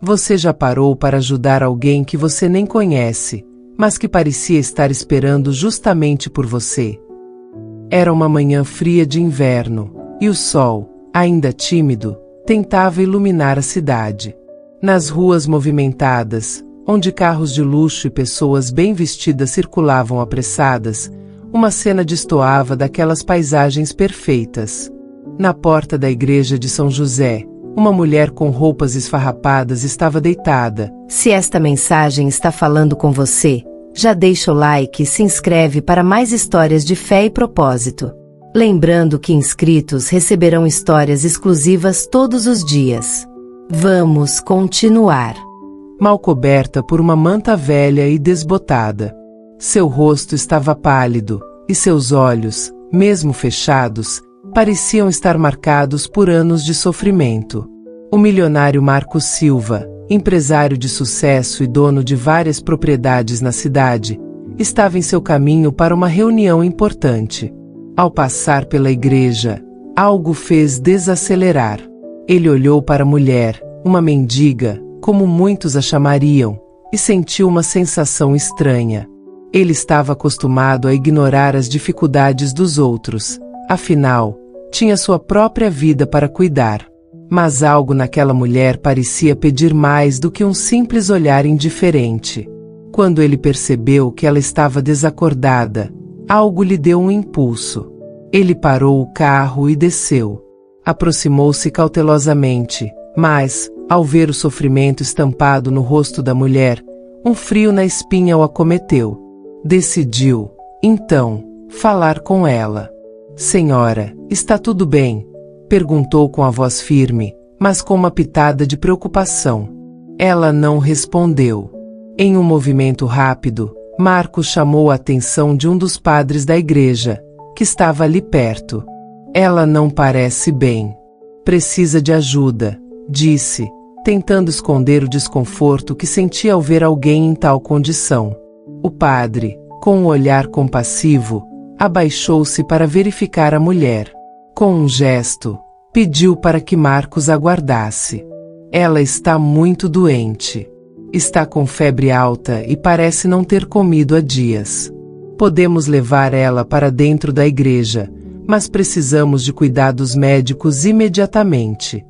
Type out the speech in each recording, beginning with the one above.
Você já parou para ajudar alguém que você nem conhece, mas que parecia estar esperando justamente por você? Era uma manhã fria de inverno, e o sol, ainda tímido, tentava iluminar a cidade. Nas ruas movimentadas, onde carros de luxo e pessoas bem vestidas circulavam apressadas, uma cena destoava daquelas paisagens perfeitas. Na porta da igreja de São José, uma mulher com roupas esfarrapadas estava deitada. Se esta mensagem está falando com você, já deixa o like e se inscreve para mais histórias de fé e propósito. Lembrando que inscritos receberão histórias exclusivas todos os dias. Vamos continuar. Mal coberta por uma manta velha e desbotada. Seu rosto estava pálido, e seus olhos, mesmo fechados, pareciam estar marcados por anos de sofrimento. O milionário Marcos Silva, empresário de sucesso e dono de várias propriedades na cidade, estava em seu caminho para uma reunião importante. Ao passar pela igreja, algo fez desacelerar. Ele olhou para a mulher, uma mendiga, como muitos a chamariam, e sentiu uma sensação estranha. Ele estava acostumado a ignorar as dificuldades dos outros, afinal, tinha sua própria vida para cuidar. Mas algo naquela mulher parecia pedir mais do que um simples olhar indiferente. Quando ele percebeu que ela estava desacordada, algo lhe deu um impulso. Ele parou o carro e desceu. Aproximou-se cautelosamente, mas, ao ver o sofrimento estampado no rosto da mulher, um frio na espinha o acometeu. Decidiu, então, falar com ela. "Senhora, está tudo bem?" perguntou com a voz firme, mas com uma pitada de preocupação. Ela não respondeu. Em um movimento rápido, Marcos chamou a atenção de um dos padres da igreja, que estava ali perto. "Ela não parece bem. Precisa de ajuda", disse, tentando esconder o desconforto que sentia ao ver alguém em tal condição. O padre, com um olhar compassivo, abaixou-se para verificar a mulher. Com um gesto, pediu para que Marcos aguardasse. "Ela está muito doente. Está com febre alta e parece não ter comido há dias. Podemos levar ela para dentro da igreja, mas precisamos de cuidados médicos imediatamente."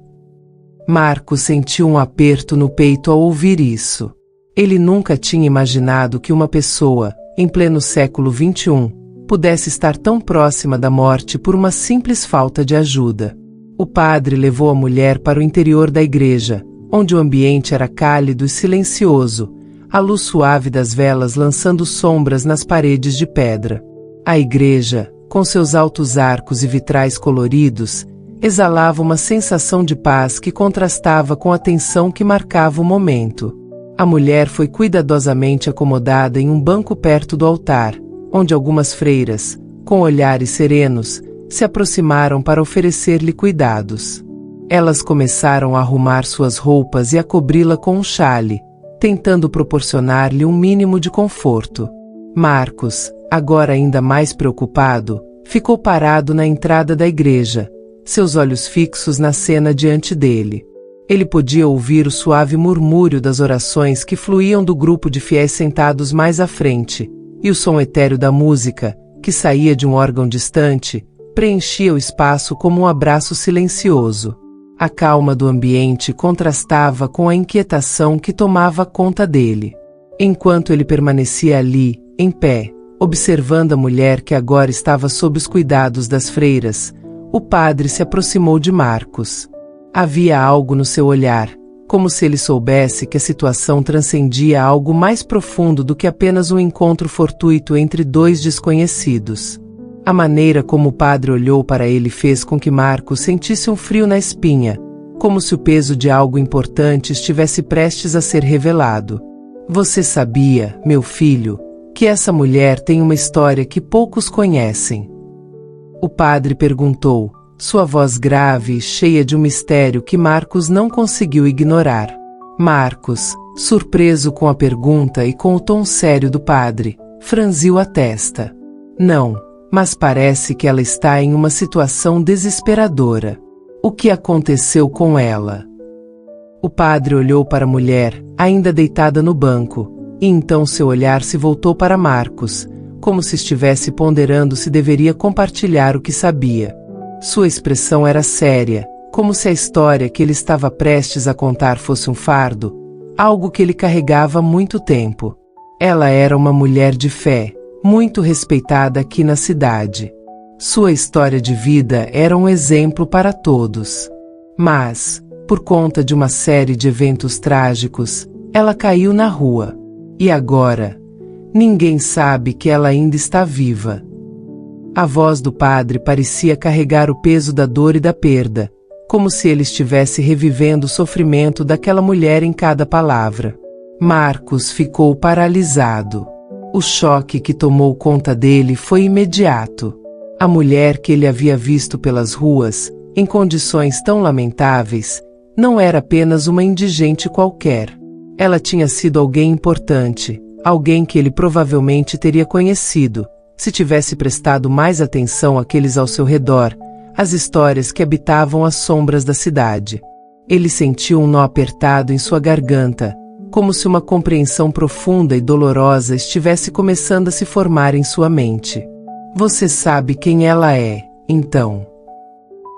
Marcos sentiu um aperto no peito ao ouvir isso. Ele nunca tinha imaginado que uma pessoa, em pleno século XXI, pudesse estar tão próxima da morte por uma simples falta de ajuda. O padre levou a mulher para o interior da igreja, onde o ambiente era cálido e silencioso, a luz suave das velas lançando sombras nas paredes de pedra. A igreja, com seus altos arcos e vitrais coloridos, exalava uma sensação de paz que contrastava com a tensão que marcava o momento. A mulher foi cuidadosamente acomodada em um banco perto do altar, onde algumas freiras, com olhares serenos, se aproximaram para oferecer-lhe cuidados. Elas começaram a arrumar suas roupas e a cobri-la com um xale, tentando proporcionar-lhe um mínimo de conforto. Marcos, agora ainda mais preocupado, ficou parado na entrada da igreja, seus olhos fixos na cena diante dele. Ele podia ouvir o suave murmúrio das orações que fluíam do grupo de fiéis sentados mais à frente, e o som etéreo da música, que saía de um órgão distante, preenchia o espaço como um abraço silencioso. A calma do ambiente contrastava com a inquietação que tomava conta dele. Enquanto ele permanecia ali, em pé, observando a mulher que agora estava sob os cuidados das freiras, o padre se aproximou de Marcos. Havia algo no seu olhar, como se ele soubesse que a situação transcendia algo mais profundo do que apenas um encontro fortuito entre dois desconhecidos. A maneira como o padre olhou para ele fez com que Marcos sentisse um frio na espinha, como se o peso de algo importante estivesse prestes a ser revelado. "Você sabia, meu filho, que essa mulher tem uma história que poucos conhecem?" O padre perguntou, sua voz grave e cheia de um mistério que Marcos não conseguiu ignorar. Marcos, surpreso com a pergunta e com o tom sério do padre, franziu a testa. "Não, mas parece que ela está em uma situação desesperadora. O que aconteceu com ela?" O padre olhou para a mulher, ainda deitada no banco, e então seu olhar se voltou para Marcos, como se estivesse ponderando se deveria compartilhar o que sabia. Sua expressão era séria, como se a história que ele estava prestes a contar fosse um fardo, algo que ele carregava há muito tempo. Ela era uma mulher de fé, muito respeitada aqui na cidade. Sua história de vida era um exemplo para todos. Mas, por conta de uma série de eventos trágicos, ela caiu na rua. E agora? Ninguém sabe que ela ainda está viva. A voz do padre parecia carregar o peso da dor e da perda, como se ele estivesse revivendo o sofrimento daquela mulher em cada palavra. Marcos ficou paralisado. O choque que tomou conta dele foi imediato. A mulher que ele havia visto pelas ruas, em condições tão lamentáveis, não era apenas uma indigente qualquer. Ela tinha sido alguém importante, alguém que ele provavelmente teria conhecido, se tivesse prestado mais atenção àqueles ao seu redor, às histórias que habitavam as sombras da cidade. Ele sentiu um nó apertado em sua garganta, como se uma compreensão profunda e dolorosa estivesse começando a se formar em sua mente. Você sabe quem ela é, então?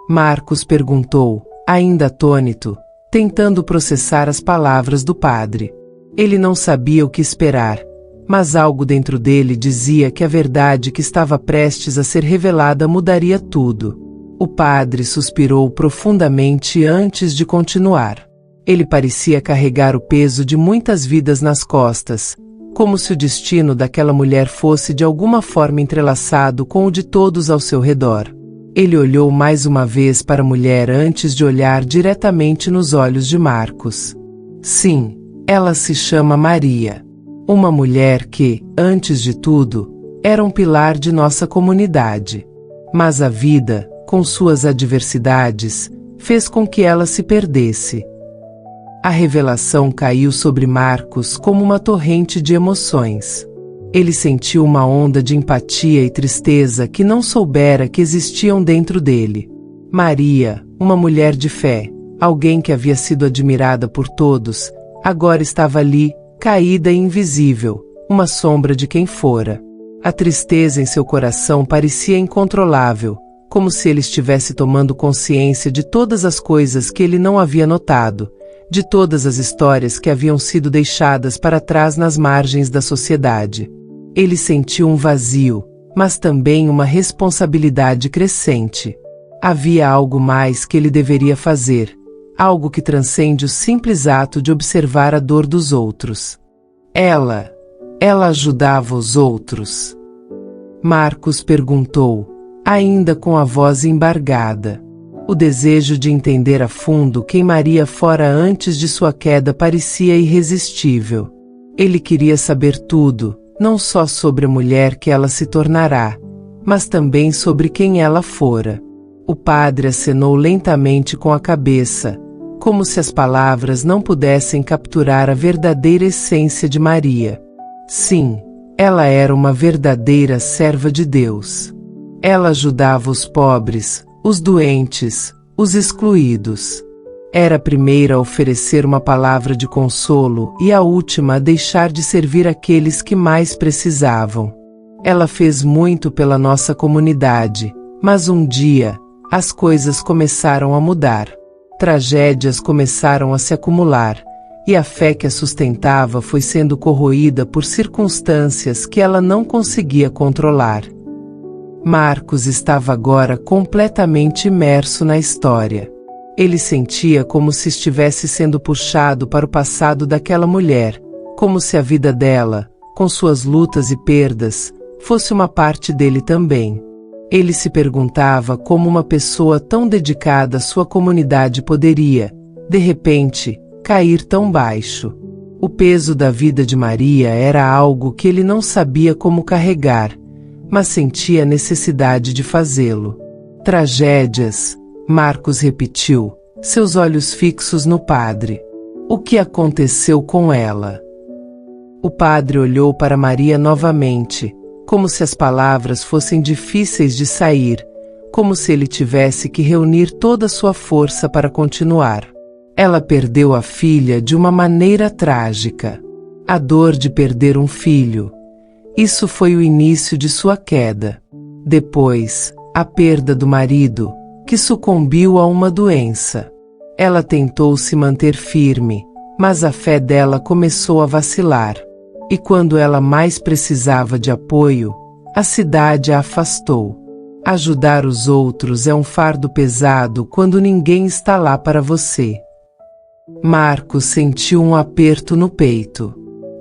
Marcos perguntou, ainda atônito, tentando processar as palavras do padre. Ele não sabia o que esperar, mas algo dentro dele dizia que a verdade que estava prestes a ser revelada mudaria tudo. O padre suspirou profundamente antes de continuar. Ele parecia carregar o peso de muitas vidas nas costas, como se o destino daquela mulher fosse de alguma forma entrelaçado com o de todos ao seu redor. Ele olhou mais uma vez para a mulher antes de olhar diretamente nos olhos de Marcos. Sim, ela se chama Maria. Uma mulher que, antes de tudo, era um pilar de nossa comunidade. Mas a vida, com suas adversidades, fez com que ela se perdesse. A revelação caiu sobre Marcos como uma torrente de emoções. Ele sentiu uma onda de empatia e tristeza que não soubera que existiam dentro dele. Maria, uma mulher de fé, alguém que havia sido admirada por todos, agora estava ali, caída e invisível, uma sombra de quem fora. A tristeza em seu coração parecia incontrolável, como se ele estivesse tomando consciência de todas as coisas que ele não havia notado, de todas as histórias que haviam sido deixadas para trás nas margens da sociedade. Ele sentiu um vazio, mas também uma responsabilidade crescente. Havia algo mais que ele deveria fazer, algo que transcende o simples ato de observar a dor dos outros. Ela ajudava os outros? Marcos perguntou, ainda com a voz embargada. O desejo de entender a fundo quem Maria fora antes de sua queda parecia irresistível. Ele queria saber tudo, não só sobre a mulher que ela se tornará, mas também sobre quem ela fora. O padre acenou lentamente com a cabeça, como se as palavras não pudessem capturar a verdadeira essência de Maria. Sim, ela era uma verdadeira serva de Deus. Ela ajudava os pobres, os doentes, os excluídos. Era a primeira a oferecer uma palavra de consolo e a última a deixar de servir aqueles que mais precisavam. Ela fez muito pela nossa comunidade, mas um dia, as coisas começaram a mudar. Tragédias começaram a se acumular, e a fé que a sustentava foi sendo corroída por circunstâncias que ela não conseguia controlar. Marcos estava agora completamente imerso na história. Ele sentia como se estivesse sendo puxado para o passado daquela mulher, como se a vida dela, com suas lutas e perdas, fosse uma parte dele também. Ele se perguntava como uma pessoa tão dedicada à sua comunidade poderia, de repente, cair tão baixo. O peso da vida de Maria era algo que ele não sabia como carregar, mas sentia a necessidade de fazê-lo. Tragédias, Marcos repetiu, seus olhos fixos no padre. O que aconteceu com ela? O padre olhou para Maria novamente, como se as palavras fossem difíceis de sair, como se ele tivesse que reunir toda a sua força para continuar. Ela perdeu a filha de uma maneira trágica. A dor de perder um filho. Isso foi o início de sua queda. Depois, a perda do marido, que sucumbiu a uma doença. Ela tentou se manter firme, mas a fé dela começou a vacilar. E quando ela mais precisava de apoio, a cidade a afastou. Ajudar os outros é um fardo pesado quando ninguém está lá para você. Marcos sentiu um aperto no peito.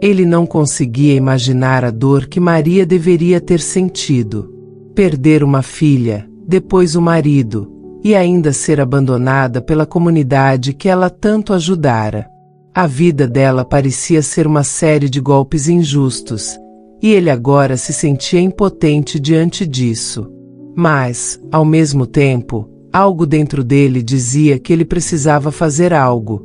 Ele não conseguia imaginar a dor que Maria deveria ter sentido. Perder uma filha, depois o marido, e ainda ser abandonada pela comunidade que ela tanto ajudara. A vida dela parecia ser uma série de golpes injustos, e ele agora se sentia impotente diante disso. Mas, ao mesmo tempo, algo dentro dele dizia que ele precisava fazer algo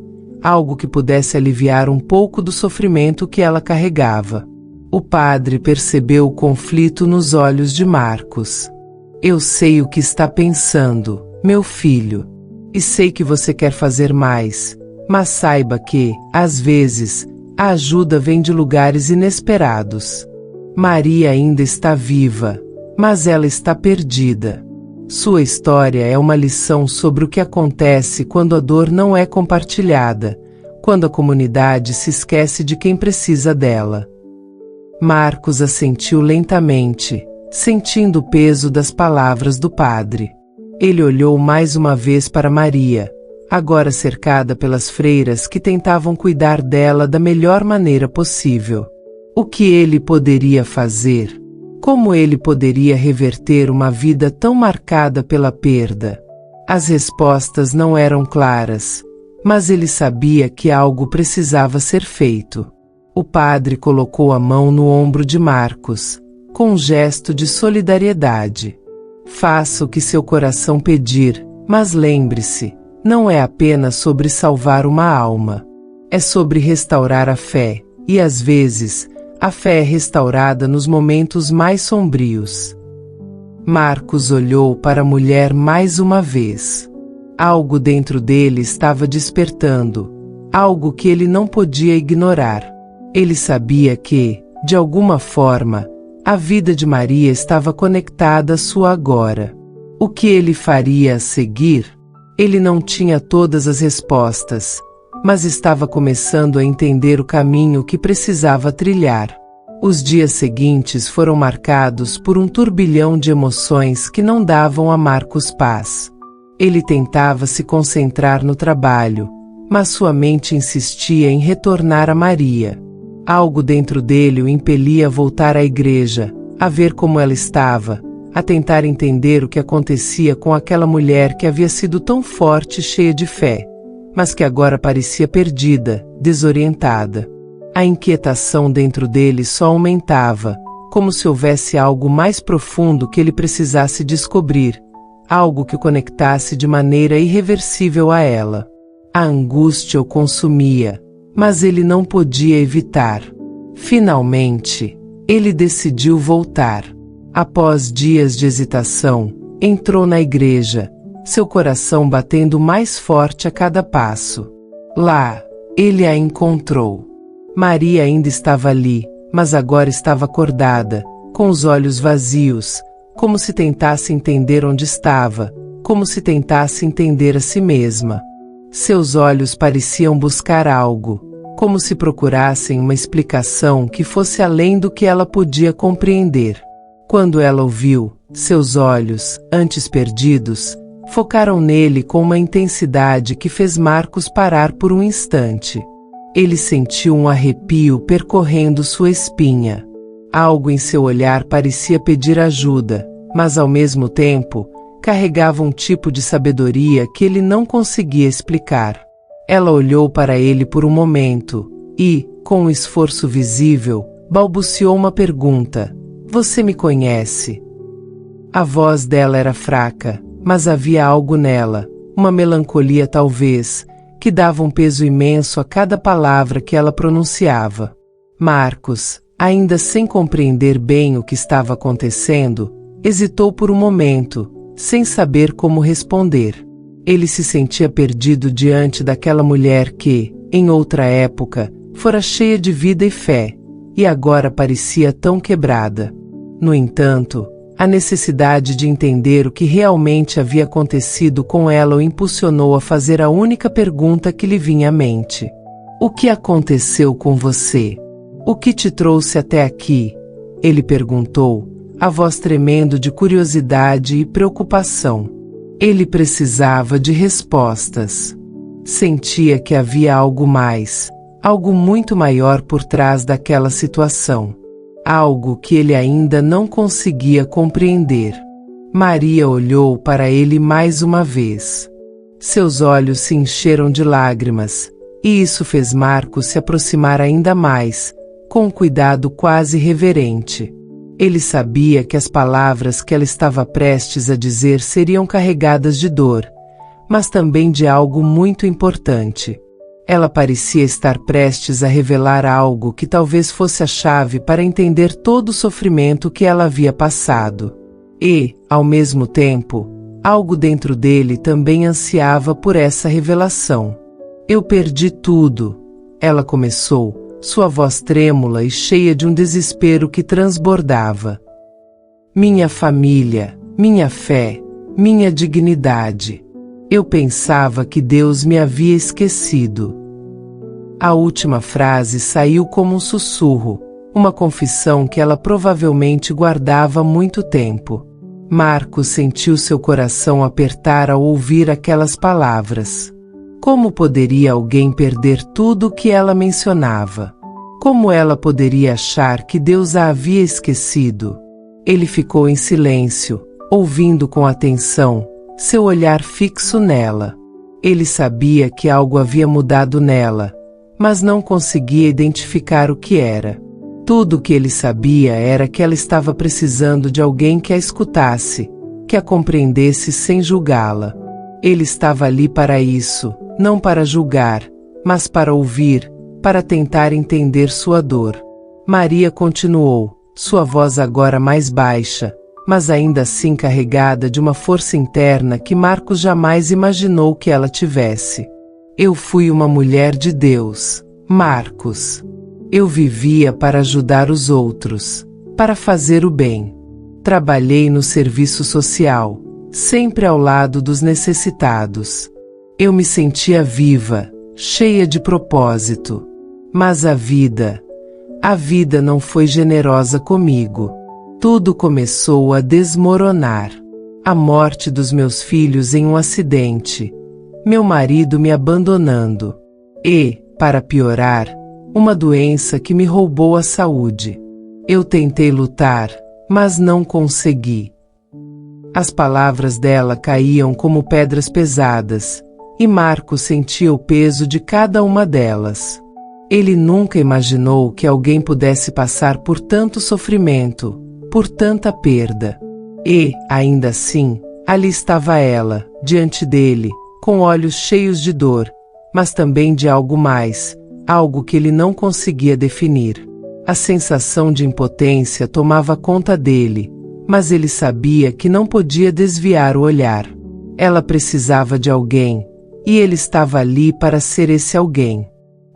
que pudesse aliviar um pouco do sofrimento que ela carregava. O padre percebeu o conflito nos olhos de Marcos. Eu sei o que está pensando, meu filho. E sei que você quer fazer mais, mas saiba que, às vezes, a ajuda vem de lugares inesperados. Maria ainda está viva, mas ela está perdida. Sua história é uma lição sobre o que acontece quando a dor não é compartilhada, quando a comunidade se esquece de quem precisa dela. Marcos assentiu lentamente, sentindo o peso das palavras do padre. Ele olhou mais uma vez para Maria, agora cercada pelas freiras que tentavam cuidar dela da melhor maneira possível. O que ele poderia fazer? Como ele poderia reverter uma vida tão marcada pela perda? As respostas não eram claras, mas ele sabia que algo precisava ser feito. O padre colocou a mão no ombro de Marcos, com um gesto de solidariedade. Faça o que seu coração pedir, mas lembre-se, não é apenas sobre salvar uma alma. É sobre restaurar a fé, e às vezes, a fé é restaurada nos momentos mais sombrios. Marcos olhou para a mulher mais uma vez. Algo dentro dele estava despertando, algo que ele não podia ignorar. Ele sabia que, de alguma forma, a vida de Maria estava conectada à sua agora. O que ele faria a seguir? Ele não tinha todas as respostas, mas estava começando a entender o caminho que precisava trilhar. Os dias seguintes foram marcados por um turbilhão de emoções que não davam a Marcos paz. Ele tentava se concentrar no trabalho, mas sua mente insistia em retornar a Maria. Algo dentro dele o impelia a voltar à igreja, a ver como ela estava, a tentar entender o que acontecia com aquela mulher que havia sido tão forte e cheia de fé, mas que agora parecia perdida, desorientada. A inquietação dentro dele só aumentava, como se houvesse algo mais profundo que ele precisasse descobrir, algo que o conectasse de maneira irreversível a ela. A angústia o consumia, mas ele não podia evitar. Finalmente, ele decidiu voltar. Após dias de hesitação, entrou na igreja, seu coração batendo mais forte a cada passo. Lá, ele a encontrou. Maria ainda estava ali, mas agora estava acordada, com os olhos vazios, como se tentasse entender onde estava, como se tentasse entender a si mesma. Seus olhos pareciam buscar algo, como se procurassem uma explicação que fosse além do que ela podia compreender. Quando ela o viu, seus olhos, antes perdidos, focaram nele com uma intensidade que fez Marcos parar por um instante. Ele sentiu um arrepio percorrendo sua espinha. Algo em seu olhar parecia pedir ajuda, mas ao mesmo tempo, carregava um tipo de sabedoria que ele não conseguia explicar. Ela olhou para ele por um momento e, com um esforço visível, balbuciou uma pergunta: "Você me conhece?" A voz dela era fraca, mas havia algo nela, uma melancolia talvez, que dava um peso imenso a cada palavra que ela pronunciava. Marcos, ainda sem compreender bem o que estava acontecendo, hesitou por um momento, sem saber como responder. Ele se sentia perdido diante daquela mulher que, em outra época, fora cheia de vida e fé, e agora parecia tão quebrada. No entanto, a necessidade de entender o que realmente havia acontecido com ela o impulsionou a fazer a única pergunta que lhe vinha à mente. O que aconteceu com você? O que te trouxe até aqui? Ele perguntou, a voz tremendo de curiosidade e preocupação. Ele precisava de respostas. Sentia que havia algo mais, algo muito maior por trás daquela situação. Algo que ele ainda não conseguia compreender. Maria olhou para ele mais uma vez. Seus olhos se encheram de lágrimas, e isso fez Marcos se aproximar ainda mais, com um cuidado quase reverente. Ele sabia que as palavras que ela estava prestes a dizer seriam carregadas de dor, mas também de algo muito importante. Ela parecia estar prestes a revelar algo que talvez fosse a chave para entender todo o sofrimento que ela havia passado. E, ao mesmo tempo, algo dentro dele também ansiava por essa revelação. Eu perdi tudo, ela começou, sua voz trêmula e cheia de um desespero que transbordava. Minha família, minha fé, minha dignidade. Eu pensava que Deus me havia esquecido. A última frase saiu como um sussurro, uma confissão que ela provavelmente guardava há muito tempo. Marcos sentiu seu coração apertar ao ouvir aquelas palavras. Como poderia alguém perder tudo o que ela mencionava? Como ela poderia achar que Deus a havia esquecido? Ele ficou em silêncio, ouvindo com atenção, seu olhar fixo nela. Ele sabia que algo havia mudado nela, mas não conseguia identificar o que era. Tudo o que ele sabia era que ela estava precisando de alguém que a escutasse, que a compreendesse sem julgá-la. Ele estava ali para isso, não para julgar, mas para ouvir, para tentar entender sua dor. Maria continuou, sua voz agora mais baixa, mas ainda assim carregada de uma força interna que Marcos jamais imaginou que ela tivesse. Eu fui uma mulher de Deus, Marcos. Eu vivia para ajudar os outros, para fazer o bem. Trabalhei no serviço social, sempre ao lado dos necessitados. Eu me sentia viva, cheia de propósito. Mas a vida não foi generosa comigo. Tudo começou a desmoronar. A morte dos meus filhos em um acidente. Meu marido me abandonando. E, para piorar, uma doença que me roubou a saúde. Eu tentei lutar, mas não consegui. As palavras dela caíam como pedras pesadas, e Marcos sentia o peso de cada uma delas. Ele nunca imaginou que alguém pudesse passar por tanto sofrimento, por tanta perda. E, ainda assim, ali estava ela, diante dele, com olhos cheios de dor, mas também de algo mais, algo que ele não conseguia definir. A sensação de impotência tomava conta dele, mas ele sabia que não podia desviar o olhar. Ela precisava de alguém, e ele estava ali para ser esse alguém.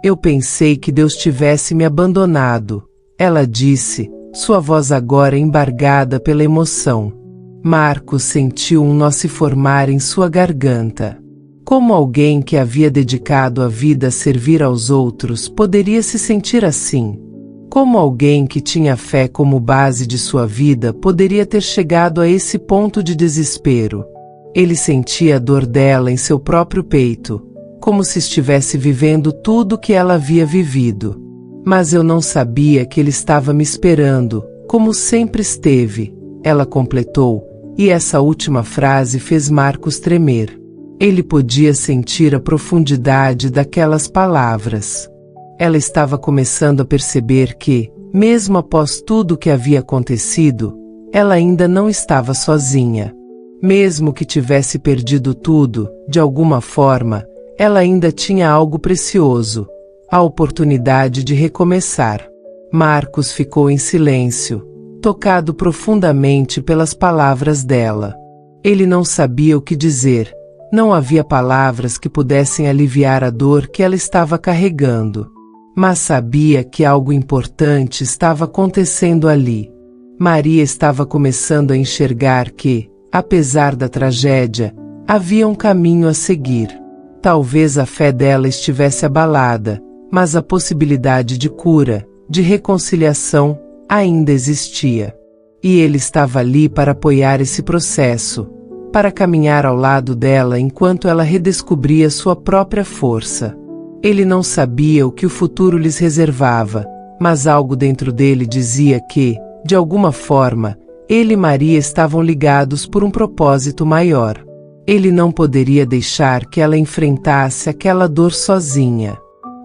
Eu pensei que Deus tivesse me abandonado, ela disse, sua voz agora embargada pela emoção. Marcos sentiu um nó se formar em sua garganta. Como alguém que havia dedicado a vida a servir aos outros poderia se sentir assim? Como alguém que tinha fé como base de sua vida poderia ter chegado a esse ponto de desespero? Ele sentia a dor dela em seu próprio peito, como se estivesse vivendo tudo o que ela havia vivido. Mas eu não sabia que ele estava me esperando, como sempre esteve, ela completou, e essa última frase fez Marcos tremer. Ele podia sentir a profundidade daquelas palavras. Ela estava começando a perceber que, mesmo após tudo o que havia acontecido, ela ainda não estava sozinha. Mesmo que tivesse perdido tudo, de alguma forma, ela ainda tinha algo precioso, a oportunidade de recomeçar. Marcos ficou em silêncio, tocado profundamente pelas palavras dela. Ele não sabia o que dizer, Não havia palavras que pudessem aliviar a dor que ela estava carregando. Mas sabia que algo importante estava acontecendo ali. Maria estava começando a enxergar que, apesar da tragédia, havia um caminho a seguir. Talvez a fé dela estivesse abalada, mas a possibilidade de cura, de reconciliação, ainda existia. E ele estava ali para apoiar esse processo, para caminhar ao lado dela enquanto ela redescobria sua própria força. Ele não sabia o que o futuro lhes reservava, mas algo dentro dele dizia que, de alguma forma, ele e Maria estavam ligados por um propósito maior. Ele não poderia deixar que ela enfrentasse aquela dor sozinha.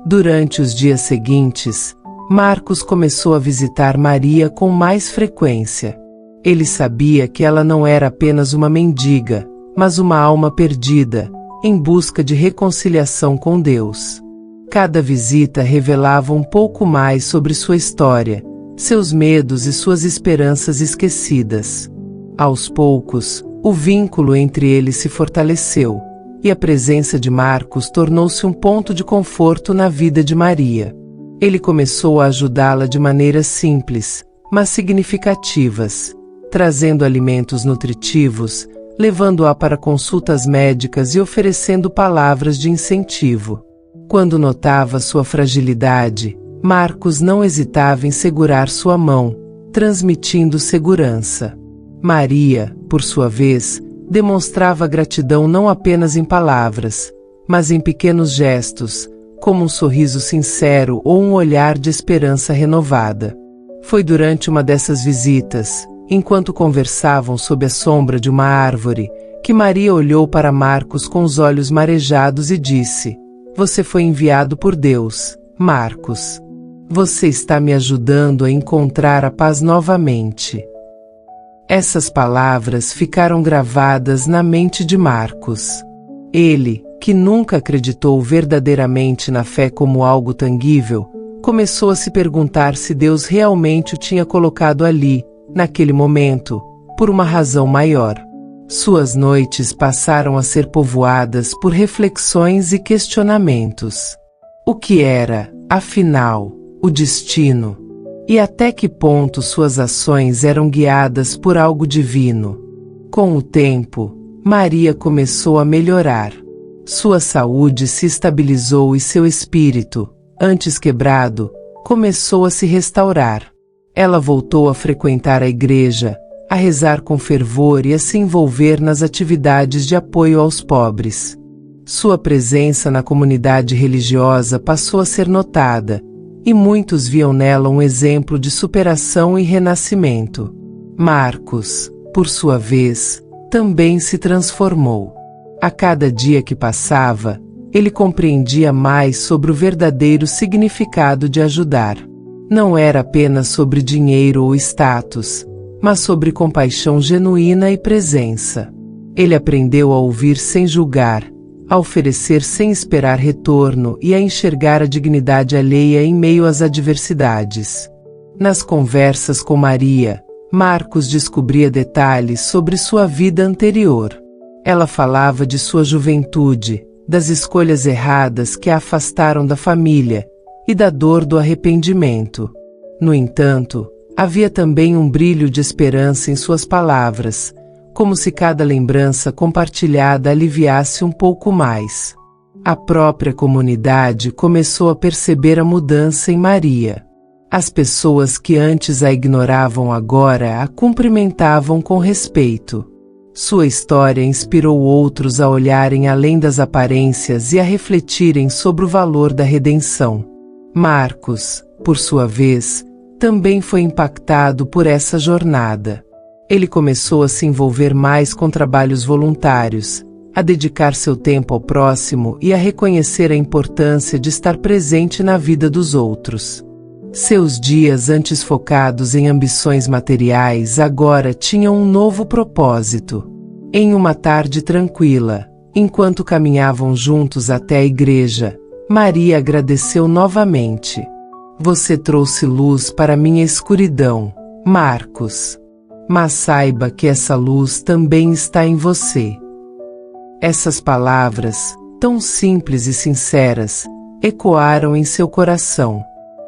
Durante os dias seguintes, Marcos começou a visitar Maria com mais frequência. Ele sabia que ela não era apenas uma mendiga, mas uma alma perdida, em busca de reconciliação com Deus. Cada visita revelava um pouco mais sobre sua história, seus medos e suas esperanças esquecidas. Aos poucos, o vínculo entre eles se fortaleceu, e a presença de Marcos tornou-se um ponto de conforto na vida de Maria. Ele começou a ajudá-la de maneiras simples, mas significativas, trazendo alimentos nutritivos, levando-a para consultas médicas e oferecendo palavras de incentivo. Quando notava sua fragilidade, Marcos não hesitava em segurar sua mão, transmitindo segurança. Maria, por sua vez, demonstrava gratidão não apenas em palavras, mas em pequenos gestos, como um sorriso sincero ou um olhar de esperança renovada. Foi durante uma dessas visitas, enquanto conversavam sob a sombra de uma árvore, que Maria olhou para Marcos com os olhos marejados e disse: "Você foi enviado por Deus, Marcos. Você está me ajudando a encontrar a paz novamente." Essas palavras ficaram gravadas na mente de Marcos. Ele, que nunca acreditou verdadeiramente na fé como algo tangível, começou a se perguntar se Deus realmente o tinha colocado ali, naquele momento, por uma razão maior. Suas noites passaram a ser povoadas por reflexões e questionamentos. O que era, afinal, o destino? E até que ponto suas ações eram guiadas por algo divino? Com o tempo, Maria começou a melhorar. Sua saúde se estabilizou e seu espírito, antes quebrado, começou a se restaurar. Ela voltou a frequentar a igreja, a rezar com fervor e a se envolver nas atividades de apoio aos pobres. Sua presença na comunidade religiosa passou a ser notada, e muitos viam nela um exemplo de superação e renascimento. Marcos, por sua vez, também se transformou. A cada dia que passava, ele compreendia mais sobre o verdadeiro significado de ajudar. Não era apenas sobre dinheiro ou status, mas sobre compaixão genuína e presença. Ele aprendeu a ouvir sem julgar, a oferecer sem esperar retorno e a enxergar a dignidade alheia em meio às adversidades. Nas conversas com Maria, Marcos descobria detalhes sobre sua vida anterior. Ela falava de sua juventude, das escolhas erradas que a afastaram da família e da dor do arrependimento. No entanto, havia também um brilho de esperança em suas palavras, como se cada lembrança compartilhada aliviasse um pouco mais. A própria comunidade começou a perceber a mudança em Maria. As pessoas que antes a ignoravam agora a cumprimentavam com respeito. Sua história inspirou outros a olharem além das aparências e a refletirem sobre o valor da redenção. Marcos, por sua vez, também foi impactado por essa jornada. Ele começou a se envolver mais com trabalhos voluntários, a dedicar seu tempo ao próximo e a reconhecer a importância de estar presente na vida dos outros. Seus dias antes focados em ambições materiais agora tinham um novo propósito. Em uma tarde tranquila, enquanto caminhavam juntos até a igreja, Maria agradeceu novamente. "Você trouxe luz para minha escuridão, Marcos. Mas saiba que essa luz também está em você." Essas palavras, tão simples e sinceras, ecoaram em seu coração.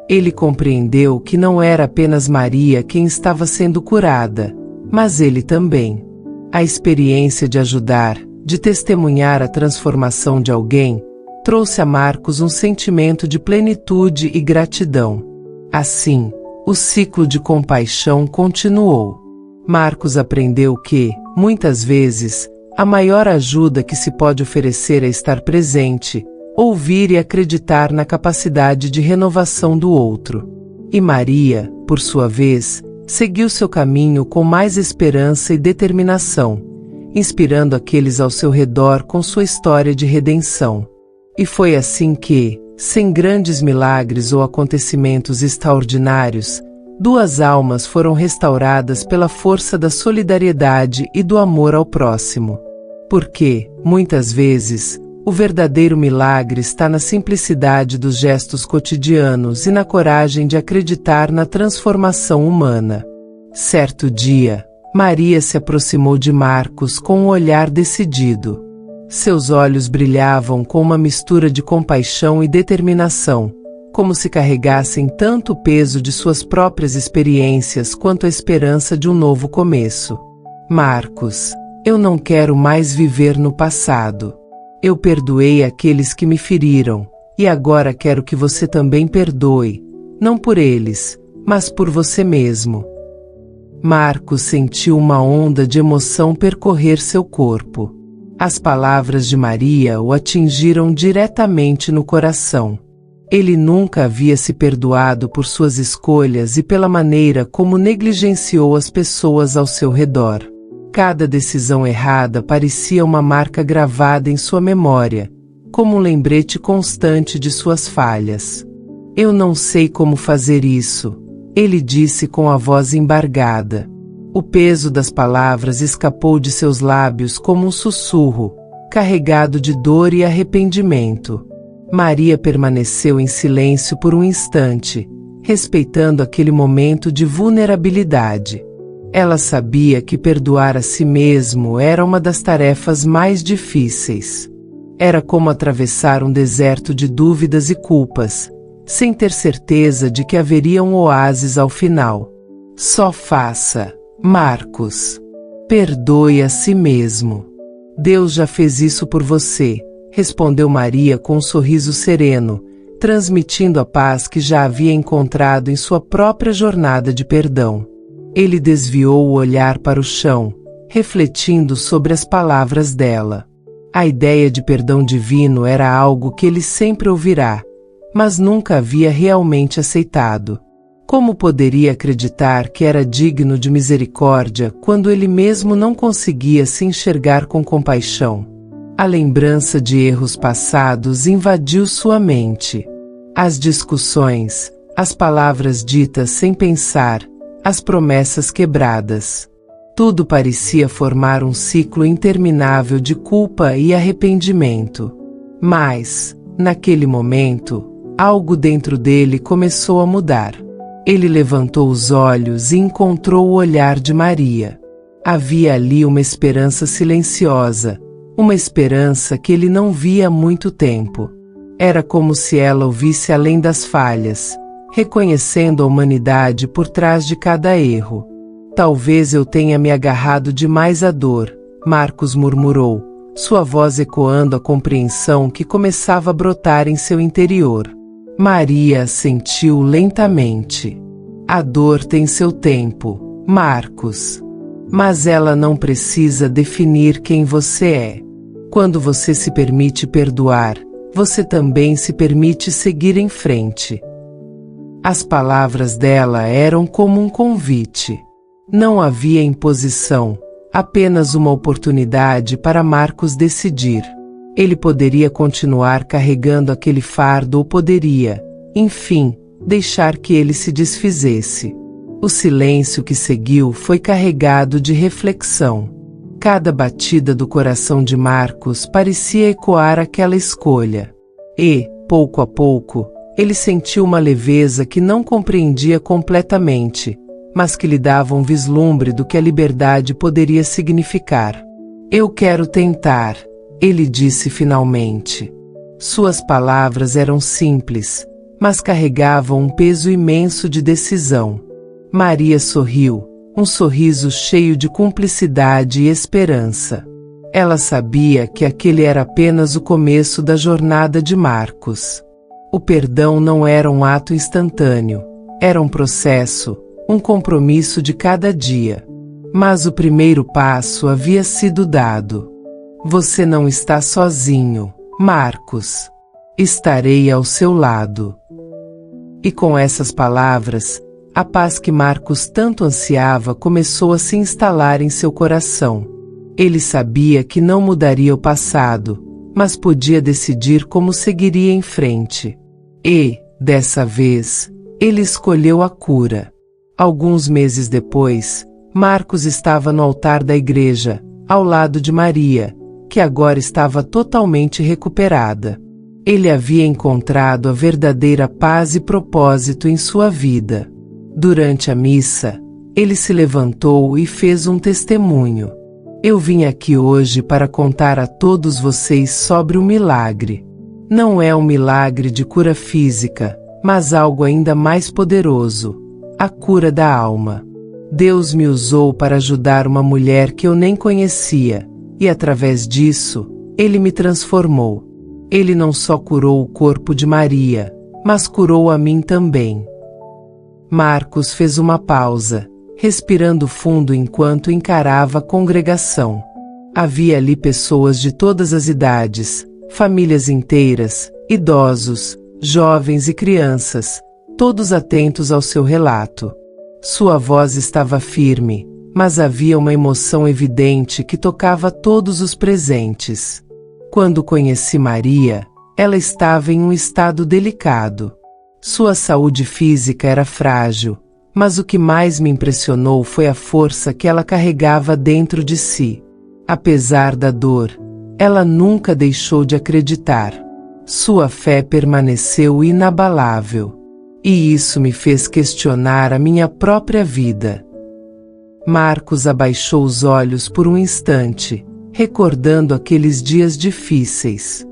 Ele compreendeu que não era apenas Maria quem estava sendo curada, mas ele também. A experiência de ajudar, de testemunhar a transformação de alguém, trouxe a Marcos um sentimento de plenitude e gratidão. Assim, o ciclo de compaixão continuou. Marcos aprendeu que, muitas vezes, a maior ajuda que se pode oferecer é estar presente, ouvir e acreditar na capacidade de renovação do outro. E Maria, por sua vez, seguiu seu caminho com mais esperança e determinação, inspirando aqueles ao seu redor com sua história de redenção. E foi assim que, sem grandes milagres ou acontecimentos extraordinários, duas almas foram restauradas pela força da solidariedade e do amor ao próximo. Porque, muitas vezes, o verdadeiro milagre está na simplicidade dos gestos cotidianos e na coragem de acreditar na transformação humana. Certo dia, Maria se aproximou de Marcos com um olhar decidido. Seus olhos brilhavam com uma mistura de compaixão e determinação, como se carregassem tanto o peso de suas próprias experiências quanto a esperança de um novo começo. Marcos, eu não quero mais viver no passado. Eu perdoei aqueles que me feriram, e agora quero que você também perdoe, não por eles, mas por você mesmo. Marcos sentiu uma onda de emoção percorrer seu corpo. As palavras de Maria o atingiram diretamente no coração. Ele nunca havia se perdoado por suas escolhas e pela maneira como negligenciou as pessoas ao seu redor. Cada decisão errada parecia uma marca gravada em sua memória, como um lembrete constante de suas falhas. Eu não sei como fazer isso, ele disse com a voz embargada. O peso das palavras escapou de seus lábios como um sussurro, carregado de dor e arrependimento. Maria permaneceu em silêncio por um instante, respeitando aquele momento de vulnerabilidade. Ela sabia que perdoar a si mesmo era uma das tarefas mais difíceis. Era como atravessar um deserto de dúvidas e culpas, sem ter certeza de que haveria um oásis ao final. Só faça, Marcos. Perdoe a si mesmo. Deus já fez isso por você, respondeu Maria com um sorriso sereno, transmitindo a paz que já havia encontrado em sua própria jornada de perdão. Ele desviou o olhar para o chão, refletindo sobre as palavras dela. A ideia de perdão divino era algo que ele sempre ouvirá, mas nunca havia realmente aceitado. Como poderia acreditar que era digno de misericórdia quando ele mesmo não conseguia se enxergar com compaixão? A lembrança de erros passados invadiu sua mente. As discussões, as palavras ditas sem pensar, as promessas quebradas. Tudo parecia formar um ciclo interminável de culpa e arrependimento. Mas, naquele momento, algo dentro dele começou a mudar. Ele levantou os olhos e encontrou o olhar de Maria. Havia ali uma esperança silenciosa, uma esperança que ele não via há muito tempo. Era como se ela ouvisse além das falhas, reconhecendo a humanidade por trás de cada erro. Talvez eu tenha me agarrado demais à dor, Marcos murmurou, sua voz ecoando a compreensão que começava a brotar em seu interior. Maria assentiu lentamente. A dor tem seu tempo, Marcos. Mas ela não precisa definir quem você é. Quando você se permite perdoar, você também se permite seguir em frente. As palavras dela eram como um convite. Não havia imposição, apenas uma oportunidade para Marcos decidir. Ele poderia continuar carregando aquele fardo ou poderia, enfim, deixar que ele se desfizesse. O silêncio que seguiu foi carregado de reflexão. Cada batida do coração de Marcos parecia ecoar aquela escolha. E, pouco a pouco, ele sentiu uma leveza que não compreendia completamente, mas que lhe dava um vislumbre do que a liberdade poderia significar. Eu quero tentar, Ele disse finalmente. Suas palavras eram simples, mas carregavam um peso imenso de decisão. Maria sorriu, um sorriso cheio de cumplicidade e esperança. Ela sabia que aquele era apenas o começo da jornada de Marcos. O perdão não era um ato instantâneo, era um processo, um compromisso de cada dia. Mas o primeiro passo havia sido dado. Você não está sozinho, Marcos. Estarei ao seu lado. E com essas palavras, a paz que Marcos tanto ansiava começou a se instalar em seu coração. Ele sabia que não mudaria o passado, mas podia decidir como seguiria em frente. E, dessa vez, ele escolheu a cura. Alguns meses depois, Marcos estava no altar da igreja, ao lado de Maria, que agora estava totalmente recuperada. Ele havia encontrado a verdadeira paz e propósito em sua vida. Durante a missa, ele se levantou e fez um testemunho. Eu vim aqui hoje para contar a todos vocês sobre um milagre. Não é um milagre de cura física, mas algo ainda mais poderoso: a cura da alma. Deus me usou para ajudar uma mulher que eu nem conhecia, e através disso, Ele me transformou. Ele não só curou o corpo de Maria, mas curou a mim também. Marcos fez uma pausa, respirando fundo enquanto encarava a congregação. Havia ali pessoas de todas as idades, famílias inteiras, idosos, jovens e crianças, todos atentos ao seu relato. Sua voz estava firme, mas havia uma emoção evidente que tocava todos os presentes. Quando conheci Maria, ela estava em um estado delicado. Sua saúde física era frágil, mas o que mais me impressionou foi a força que ela carregava dentro de si. Apesar da dor, ela nunca deixou de acreditar. Sua fé permaneceu inabalável. E isso me fez questionar a minha própria vida. Marcos abaixou os olhos por um instante, recordando aqueles dias difíceis.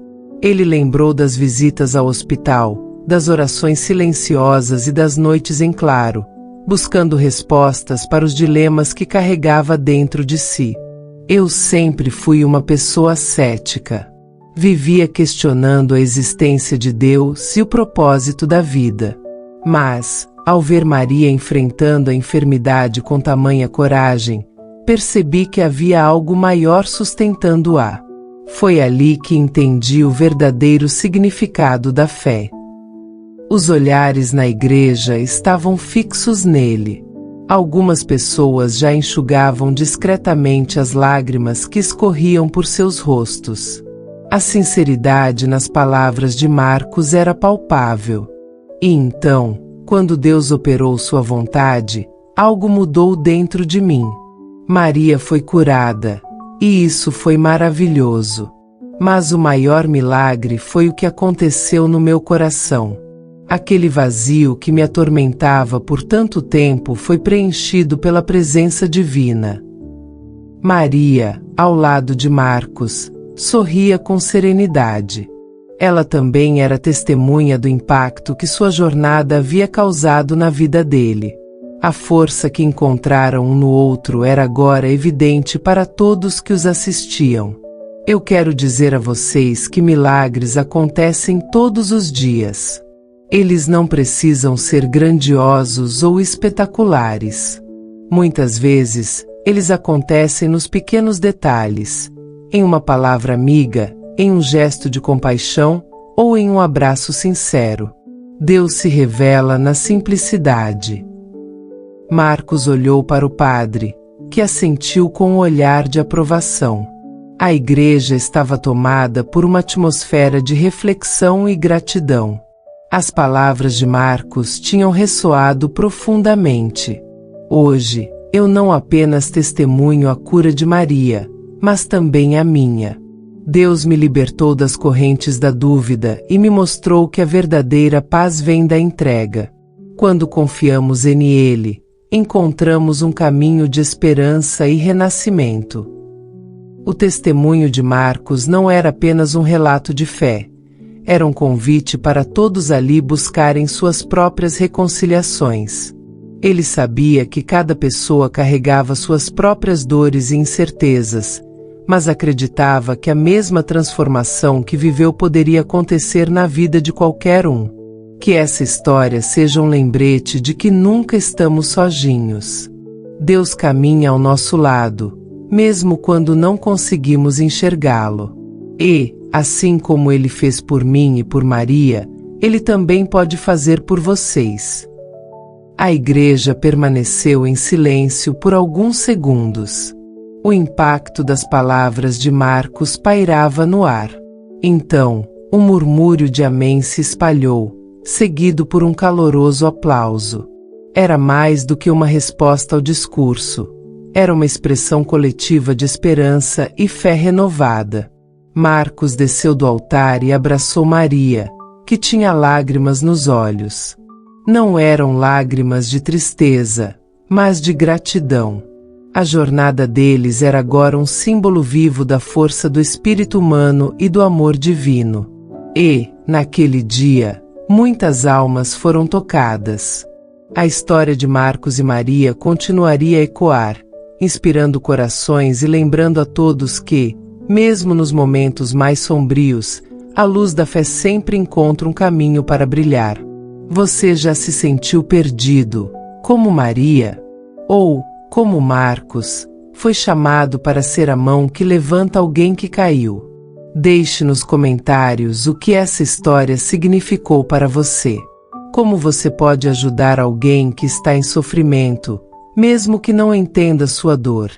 Ele lembrou das visitas ao hospital, das orações silenciosas e das noites em claro, buscando respostas para os dilemas que carregava dentro de si. Eu sempre fui uma pessoa cética. Vivia questionando a existência de Deus e o propósito da vida. Mas, ao ver Maria enfrentando a enfermidade com tamanha coragem, percebi que havia algo maior sustentando-a. Foi ali que entendi o verdadeiro significado da fé. Os olhares na igreja estavam fixos nele. Algumas pessoas já enxugavam discretamente as lágrimas que escorriam por seus rostos. A sinceridade nas palavras de Marcos era palpável. E então, quando Deus operou sua vontade, algo mudou dentro de mim. Maria foi curada, e isso foi maravilhoso. Mas o maior milagre foi o que aconteceu no meu coração. Aquele vazio que me atormentava por tanto tempo foi preenchido pela presença divina. Maria, ao lado de Marcos, sorria com serenidade. Ela também era testemunha do impacto que sua jornada havia causado na vida dele. A força que encontraram um no outro era agora evidente para todos que os assistiam. Eu quero dizer a vocês que milagres acontecem todos os dias. Eles não precisam ser grandiosos ou espetaculares. Muitas vezes, eles acontecem nos pequenos detalhes, em uma palavra amiga, em um gesto de compaixão ou em um abraço sincero. Deus se revela na simplicidade. Marcos olhou para o padre, que assentiu com um olhar de aprovação. A igreja estava tomada por uma atmosfera de reflexão e gratidão. As palavras de Marcos tinham ressoado profundamente. Hoje, eu não apenas testemunho a cura de Maria, mas também a minha. Deus me libertou das correntes da dúvida e me mostrou que a verdadeira paz vem da entrega. Quando confiamos Ele, encontramos um caminho de esperança e renascimento. O testemunho de Marcos não era apenas um relato de fé. Era um convite para todos ali buscarem suas próprias reconciliações. Ele sabia que cada pessoa carregava suas próprias dores e incertezas, mas acreditava que a mesma transformação que viveu poderia acontecer na vida de qualquer um. Que essa história seja um lembrete de que nunca estamos sozinhos. Deus caminha ao nosso lado, mesmo quando não conseguimos enxergá-lo. E, assim como ele fez por mim e por Maria, ele também pode fazer por vocês. A igreja permaneceu em silêncio por alguns segundos. O impacto das palavras de Marcos pairava no ar. Então, um murmúrio de amém se espalhou, seguido por um caloroso aplauso. Era mais do que uma resposta ao discurso. Era uma expressão coletiva de esperança e fé renovada. Marcos desceu do altar e abraçou Maria, que tinha lágrimas nos olhos. Não eram lágrimas de tristeza, mas de gratidão. A jornada deles era agora um símbolo vivo da força do espírito humano e do amor divino. E, naquele dia, muitas almas foram tocadas. A história de Marcos e Maria continuaria a ecoar, inspirando corações e lembrando a todos que, mesmo nos momentos mais sombrios, a luz da fé sempre encontra um caminho para brilhar. Você já se sentiu perdido, como Maria? Ou, como Marcos, foi chamado para ser a mão que levanta alguém que caiu? Deixe nos comentários o que essa história significou para você. Como você pode ajudar alguém que está em sofrimento, mesmo que não entenda sua dor?